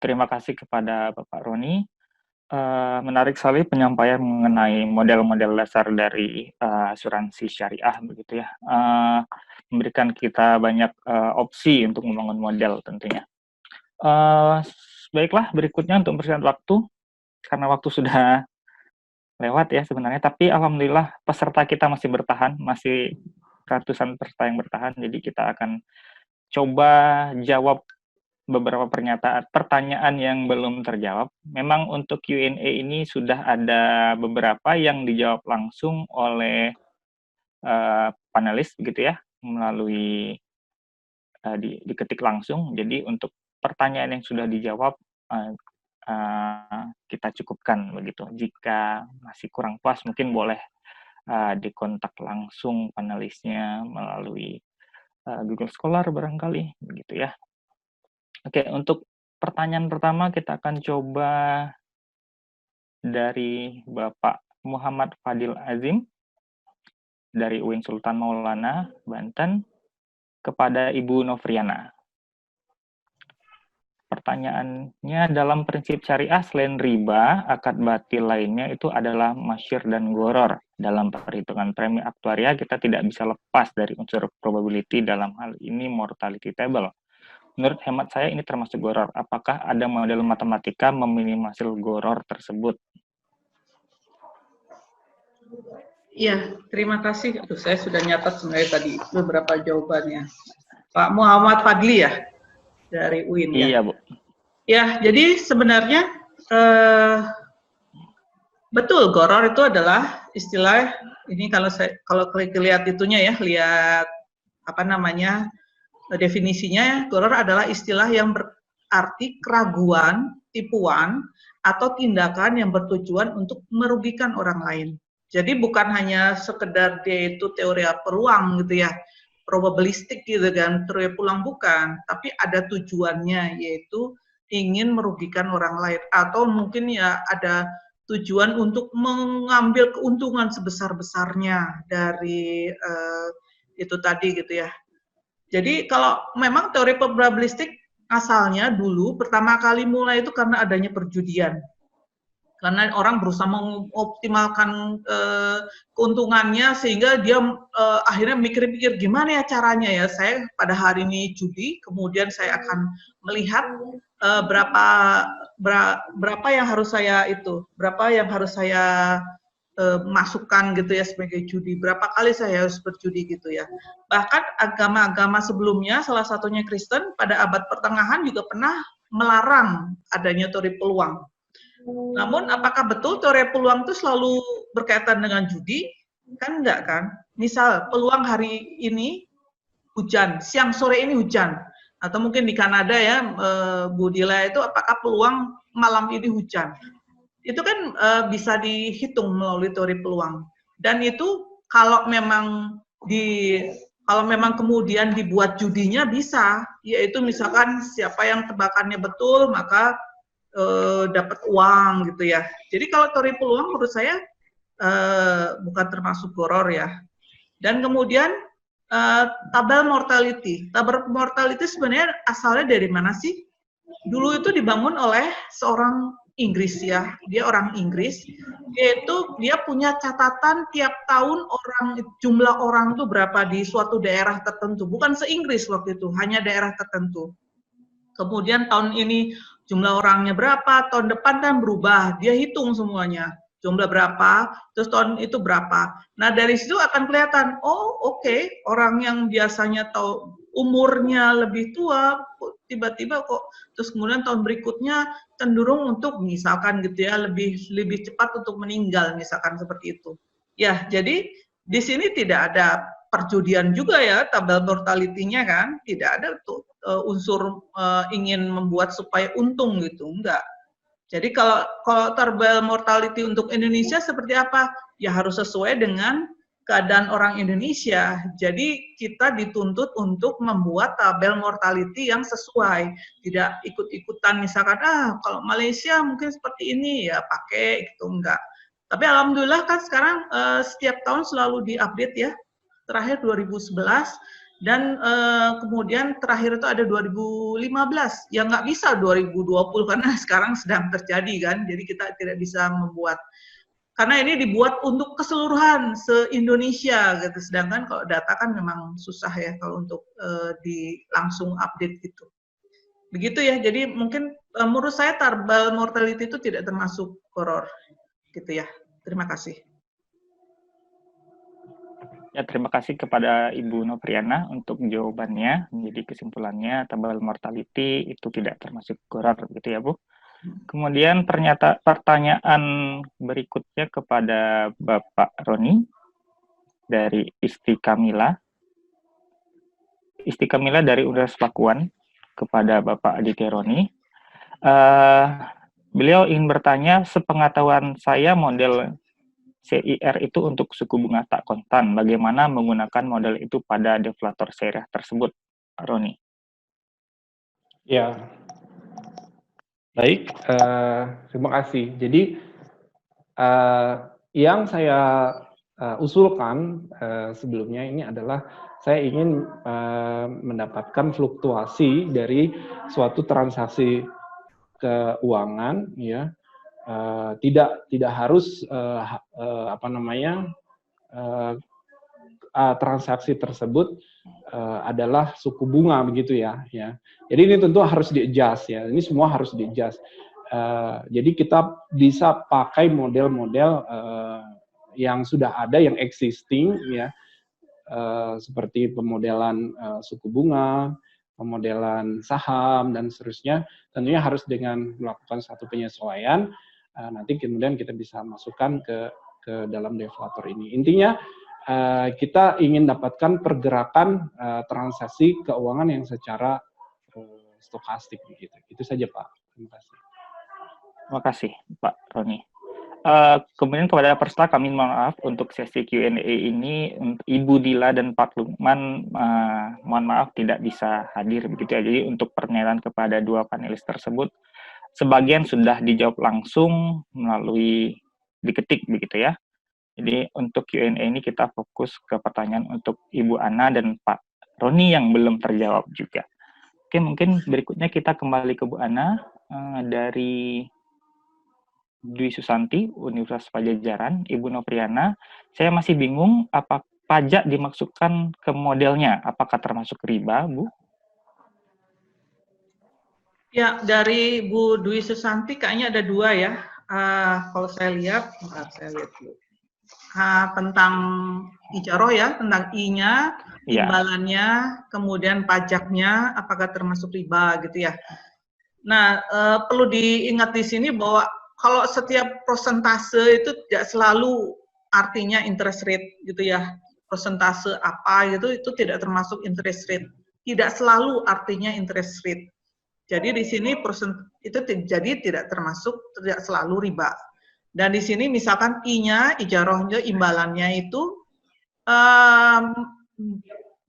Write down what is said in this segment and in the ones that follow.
terima kasih kepada Bapak Roni. Menarik sekali penyampaian mengenai model-model dasar dari asuransi syariah begitu ya. Memberikan kita banyak opsi untuk membangun model tentunya. Baiklah, berikutnya untuk mempersingkat waktu, karena waktu sudah lewat ya sebenarnya, tapi alhamdulillah peserta kita masih bertahan, masih ratusan peserta yang bertahan, jadi kita akan coba jawab beberapa pertanyaan yang belum terjawab. Memang untuk Q&A ini sudah ada beberapa yang dijawab langsung oleh panelis begitu ya, melalui diketik langsung. Jadi untuk pertanyaan yang sudah dijawab kita cukupkan begitu. Jika masih kurang pas mungkin boleh dikontak langsung panelisnya melalui Google Scholar barangkali begitu ya. Oke, untuk pertanyaan pertama kita akan coba dari Bapak Muhammad Fadil Azim dari UIN Sultan Maulana, Banten, kepada Ibu Novriana. Pertanyaannya, dalam prinsip syariah selain riba, akad batil lainnya itu adalah masyir dan goror. Dalam perhitungan premi aktuaria kita tidak bisa lepas dari unsur probability, dalam hal ini mortality table. Menurut hemat saya ini termasuk goror. Apakah ada model matematika meminimalisir goror tersebut? Iya, terima kasih. Aduh, saya sudah nyatat sebenarnya tadi beberapa jawabannya. Pak Muhammad Fadli ya, dari UIN ya? Iya, Bu. Ya, jadi sebenarnya betul, goror itu adalah istilah, ini kalau lihat itunya ya, lihat apa namanya, definisinya, goror adalah istilah yang berarti keraguan, tipuan, atau tindakan yang bertujuan untuk merugikan orang lain. Jadi bukan hanya sekedar dia itu teori peluang gitu ya, probabilistik gitu kan, teori peluang bukan, tapi ada tujuannya, yaitu ingin merugikan orang lain, atau mungkin ya ada tujuan untuk mengambil keuntungan sebesar-besarnya dari itu tadi gitu ya. Jadi kalau memang teori probabilistik asalnya dulu pertama kali mulai itu karena adanya perjudian. Karena orang berusaha mengoptimalkan keuntungannya sehingga dia akhirnya mikir-mikir gimana ya caranya ya, saya pada hari ini judi, kemudian saya akan melihat berapa yang harus saya masukkan gitu ya sebagai judi, berapa kali saya harus berjudi gitu ya. Bahkan agama-agama sebelumnya, salah satunya Kristen, pada abad pertengahan juga pernah melarang adanya teori peluang. Namun apakah betul teori peluang itu selalu berkaitan dengan judi? Kan enggak kan? Misal peluang hari ini hujan, siang sore ini hujan, atau mungkin di Kanada ya, Bu Dila itu apakah peluang malam ini hujan? Itu kan bisa dihitung melalui teori peluang. Dan itu kalau memang kemudian dibuat judinya bisa, yaitu misalkan siapa yang tebakannya betul maka dapat uang gitu ya. Jadi kalau teori peluang menurut saya bukan termasuk goror ya. Dan kemudian tabel mortality. Tabel mortality sebenarnya asalnya dari mana sih? Dulu itu dibangun oleh seorang Inggris ya, dia orang Inggris, yaitu dia punya catatan tiap tahun jumlah orang itu berapa di suatu daerah tertentu, bukan se-Inggris waktu itu, hanya daerah tertentu. Kemudian tahun ini jumlah orangnya berapa, tahun depan kan berubah, dia hitung semuanya, jumlah berapa, terus tahun itu berapa. Nah dari situ akan kelihatan, oh oke, orang yang biasanya tahu umurnya lebih tua, tiba-tiba kok, terus kemudian tahun berikutnya cenderung untuk misalkan gitu ya, lebih cepat untuk meninggal, misalkan seperti itu. Ya, jadi di sini tidak ada perjudian juga ya, tabel mortality-nya kan, tidak ada tuh unsur ingin membuat supaya untung gitu, enggak. Jadi kalau tabel mortality untuk Indonesia seperti apa? Ya harus sesuai dengan keadaan orang Indonesia. Jadi kita dituntut untuk membuat tabel mortality yang sesuai, tidak ikut-ikutan misalkan kalau Malaysia mungkin seperti ini ya pakai gitu, enggak. Tapi alhamdulillah kan sekarang setiap tahun selalu diupdate ya. Terakhir 2011 Dan kemudian terakhir itu ada 2015, yang nggak bisa 2020 karena sekarang sedang terjadi kan, jadi kita tidak bisa membuat. Karena ini dibuat untuk keseluruhan se-Indonesia gitu, sedangkan kalau data kan memang susah ya kalau untuk di langsung update gitu. Begitu ya, jadi mungkin menurut saya tarbal mortality itu tidak termasuk horor gitu ya. Terima kasih. Ya, terima kasih kepada Ibu Nopriana untuk jawabannya. Jadi kesimpulannya tebal mortality itu tidak termasuk horor, gitu ya, Bu. Kemudian pertanyaan berikutnya kepada Bapak Roni dari Istiqamila. Istiqamila dari Universitas Pakuan kepada Bapak Aditya Roni. Beliau ingin bertanya, sepengetahuan saya model CIR itu untuk suku bunga tak kontan. Bagaimana menggunakan model itu pada deflator Shariah tersebut, Roni? Ya, baik. Terima kasih. Jadi yang saya usulkan sebelumnya ini adalah saya ingin mendapatkan fluktuasi dari suatu transaksi keuangan, ya. Tidak harus transaksi tersebut adalah suku bunga begitu ya. Jadi ini tentu harus di-adjust ya. Ini semua harus di-adjust. Jadi kita bisa pakai model-model yang sudah ada, yang existing ya, seperti pemodelan suku bunga, pemodelan saham dan seterusnya. Tentunya harus dengan melakukan satu penyesuaian. Nanti kemudian kita bisa masukkan ke dalam deflator ini. Intinya kita ingin dapatkan pergerakan transaksi keuangan yang secara stokastik begitu. Itu saja Pak. Terima kasih. Terima kasih Pak Roni. Kemudian kepada peserta kami mohon maaf untuk sesi Q&A ini Ibu Dila dan Pak Lukman mohon maaf tidak bisa hadir begitu ya. Jadi untuk pertanyaan kepada dua panelis tersebut sebagian sudah dijawab langsung melalui diketik begitu ya. Jadi untuk Q&A ini kita fokus ke pertanyaan untuk Ibu Ana dan Pak Roni yang belum terjawab juga. Oke, mungkin berikutnya kita kembali ke Bu Ana dari Dwi Susanti, Universitas Pajajaran. Ibu Nopriana, saya masih bingung apa pajak dimaksudkan ke modelnya, apakah termasuk riba, Bu? Ya, dari Bu Dwi Susanti kayaknya ada dua ya. Kalau saya lihat dulu. Tentang ijaroh ya, tentang I-nya, imbalannya, kemudian pajaknya, apakah termasuk riba gitu ya. Nah, perlu diingat di sini bahwa kalau setiap persentase itu tidak selalu artinya interest rate gitu ya. Persentase apa gitu itu tidak termasuk interest rate. Tidak selalu artinya interest rate. Jadi di sini itu jadi tidak termasuk, tidak selalu riba. Dan di sini misalkan I-nya, ijarohnya, imbalannya itu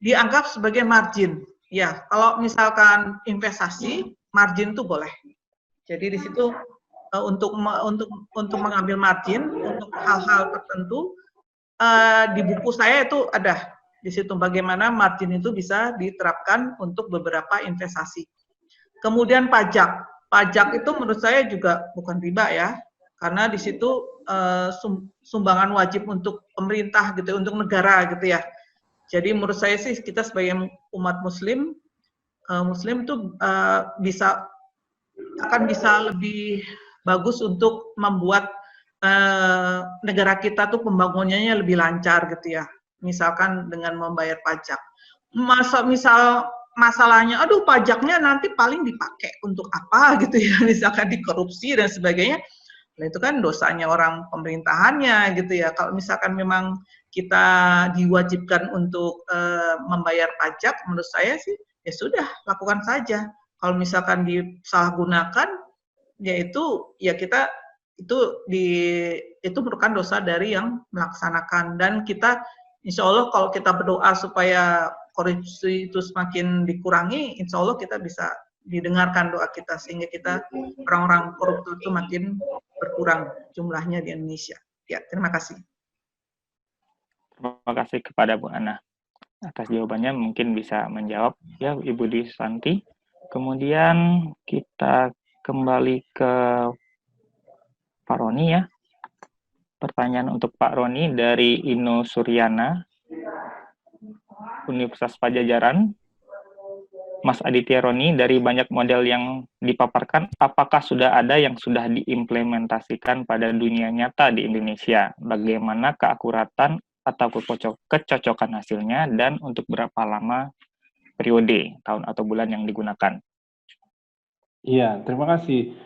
dianggap sebagai margin. Ya, kalau misalkan investasi, margin itu boleh. Jadi di situ untuk mengambil margin untuk hal-hal tertentu di buku saya itu ada di situ bagaimana margin itu bisa diterapkan untuk beberapa investasi. Kemudian pajak itu menurut saya juga bukan riba ya, karena di situ sumbangan wajib untuk pemerintah gitu, untuk negara gitu ya. Jadi menurut saya sih kita sebagai umat Muslim itu akan bisa lebih bagus untuk membuat negara kita tuh pembangunannya lebih lancar gitu ya. Misalkan dengan membayar pajak. Masalahnya, aduh pajaknya nanti paling dipakai untuk apa gitu ya, misalkan dikorupsi dan sebagainya. Nah itu kan dosanya orang pemerintahannya gitu ya. Kalau misalkan memang kita diwajibkan untuk membayar pajak, menurut saya sih ya sudah lakukan saja. Kalau misalkan disalahgunakan, yaitu ya kita itu merupakan dosa dari yang melaksanakan. Dan kita insya Allah kalau kita berdoa supaya korupsi itu semakin dikurangi, insya Allah kita bisa didengarkan doa kita sehingga kita orang-orang koruptor itu makin berkurang jumlahnya di Indonesia. Ya, terima kasih. Terima kasih kepada Bu Ana. atas jawabannya, mungkin bisa menjawab ya Ibu Disanti. Kemudian kita kembali ke Pak Roni ya. Pertanyaan untuk Pak Roni dari Ino Suryana, Universitas Pajajaran. Mas Aditya Roni, dari banyak model yang dipaparkan, apakah sudah ada yang sudah diimplementasikan pada dunia nyata di Indonesia? Bagaimana keakuratan atau kecocokan hasilnya, dan untuk berapa lama periode, tahun atau bulan yang digunakan? Iya, terima kasih.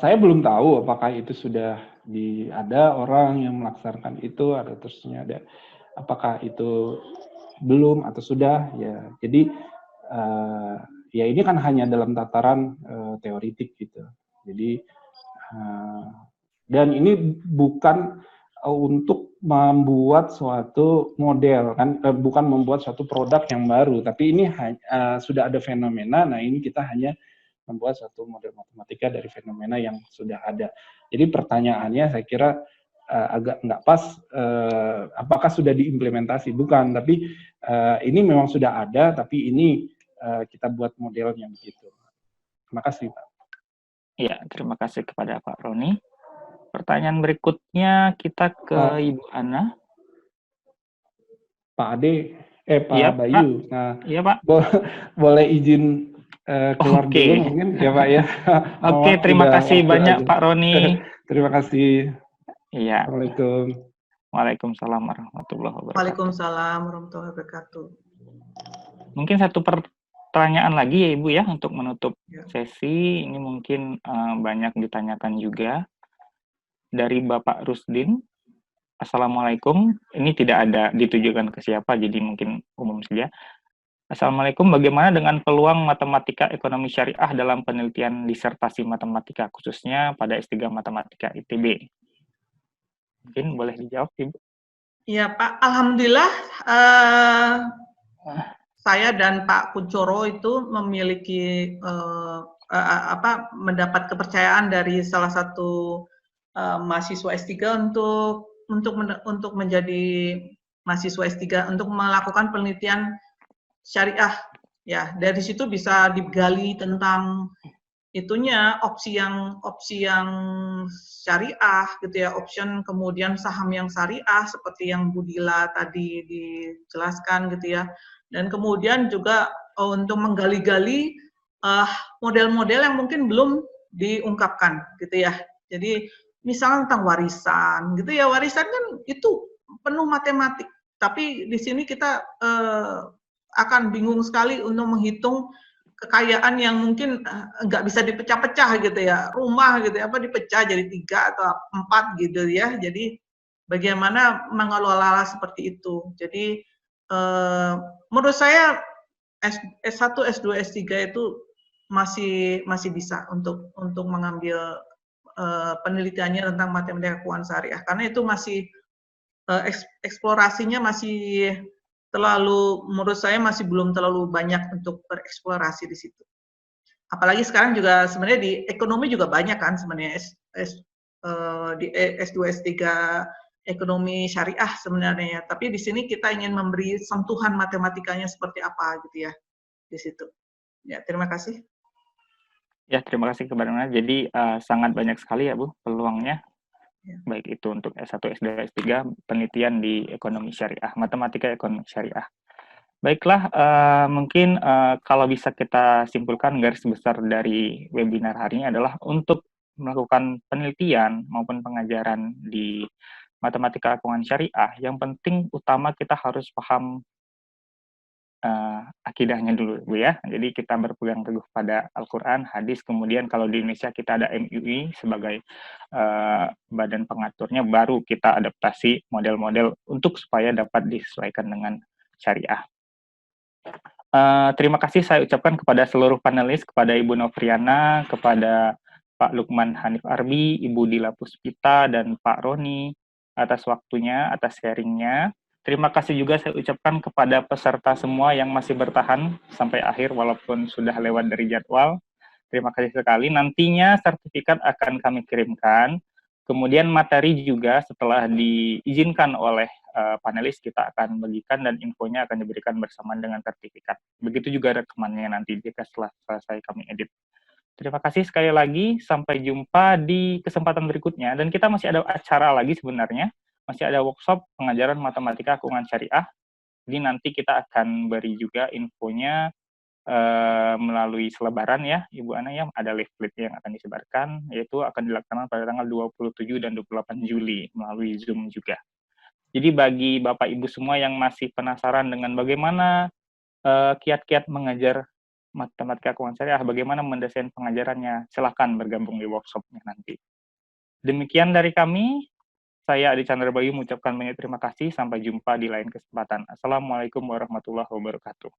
Saya belum tahu apakah itu sudah ada orang yang melaksanakan itu, ada terusnya ada. Apakah itu belum atau sudah? Ya, jadi ya ini kan hanya dalam tataran teoritik gitu. Jadi dan ini bukan untuk membuat suatu model kan, bukan membuat suatu produk yang baru, tapi ini sudah ada fenomena. Nah, ini kita hanya membuat suatu model matematika dari fenomena yang sudah ada. Jadi pertanyaannya saya kira agak nggak pas, apakah sudah diimplementasi? Bukan, tapi ini memang sudah ada, tapi ini kita buat modelnya begitu. Terima kasih, Pak. Ya, terima kasih kepada Pak Roni. Pertanyaan berikutnya kita ke Ibu Ana. Pak Ade, Pak ya, Bayu. Pak. Nah, ya, Pak. Boleh izin keluar dulu mungkin ya Pak ya. Oke, terima kasih banyak aja. Pak Roni. Terima kasih. Iya. Assalamualaikum. Waalaikumsalam warahmatullahi wabarakatuh. Waalaikumsalam warahmatullahi wabarakatuh. Mungkin satu pertanyaan lagi ya Ibu ya, untuk menutup sesi. Ini mungkin banyak ditanyakan juga. Dari Bapak Rusdin. Assalamualaikum. Ini tidak ada ditujukan ke siapa, jadi mungkin umum saja. Assalamualaikum, bagaimana dengan peluang matematika ekonomi syariah dalam penelitian disertasi matematika, khususnya pada S3 Matematika ITB? Mungkin boleh dijawab, Ibu. Iya, Pak. Alhamdulillah, saya dan Pak Kuncoro itu memiliki mendapat kepercayaan dari salah satu mahasiswa S3 untuk menjadi mahasiswa S3 untuk melakukan penelitian syariah. Ya, dari situ bisa digali tentang itunya opsi yang syariah gitu ya, option kemudian saham yang syariah seperti yang Bu Dila tadi dijelaskan gitu ya. Dan kemudian juga untuk menggali-gali model-model yang mungkin belum diungkapkan gitu ya. Jadi misalnya tentang warisan gitu ya, warisan kan itu penuh matematik, tapi di sini kita akan bingung sekali untuk menghitung kekayaan yang mungkin nggak bisa dipecah-pecah gitu ya, rumah gitu ya, dipecah jadi 3 atau 4 gitu ya. Jadi bagaimana mengelola seperti itu. Jadi menurut saya S1, S2, S3 itu masih bisa untuk mengambil penelitiannya tentang matematika keuangan syariah, karena itu masih eksplorasinya masih menurut saya masih belum terlalu banyak untuk bereksplorasi di situ. Apalagi sekarang juga sebenarnya di ekonomi juga banyak kan sebenarnya di S2, S3 ekonomi syariah sebenarnya. Tapi di sini kita ingin memberi sentuhan matematikanya seperti apa gitu ya di situ. Ya, terima kasih. Ya, terima kasih kepada Anda. Jadi sangat banyak sekali ya Bu peluangnya. Ya. Baik itu untuk S1, S2, S3, penelitian di ekonomi syariah, matematika ekonomi syariah. Baiklah, mungkin kalau bisa kita simpulkan garis besar dari webinar hari ini adalah untuk melakukan penelitian maupun pengajaran di matematika keuangan syariah, yang penting utama kita harus paham akidahnya dulu, Bu ya. Jadi kita berpegang teguh pada Al-Quran, hadis, kemudian kalau di Indonesia kita ada MUI sebagai badan pengaturnya, baru kita adaptasi model-model untuk supaya dapat disesuaikan dengan syariah. Terima kasih saya ucapkan kepada seluruh panelis, kepada Ibu Novriana, kepada Pak Lukman Hanif Arbi, Ibu Dila Puspita, dan Pak Roni atas waktunya, atas sharingnya. Terima kasih juga saya ucapkan kepada peserta semua yang masih bertahan sampai akhir walaupun sudah lewat dari jadwal. Terima kasih sekali. Nantinya sertifikat akan kami kirimkan. Kemudian materi juga setelah diizinkan oleh panelis kita akan bagikan dan infonya akan diberikan bersamaan dengan sertifikat. Begitu juga rekamannya nanti jika setelah selesai kami edit. Terima kasih sekali lagi, sampai jumpa di kesempatan berikutnya. Dan kita masih ada acara lagi sebenarnya, masih ada workshop pengajaran matematika keuangan syariah. Jadi nanti kita akan beri juga infonya melalui selebaran ya, Ibu Ana ya, ada leaflet yang akan disebarkan, yaitu akan dilaksanakan pada tanggal 27 dan 28 Juli melalui Zoom juga. Jadi bagi Bapak Ibu semua yang masih penasaran dengan bagaimana kiat-kiat mengajar matematika keuangan syariah, bagaimana mendesain pengajarannya, silakan bergabung di workshopnya nanti. Demikian dari kami, saya Adi Chandra Bayu mengucapkan banyak terima kasih, sampai jumpa di lain kesempatan. Assalamualaikum warahmatullahi wabarakatuh.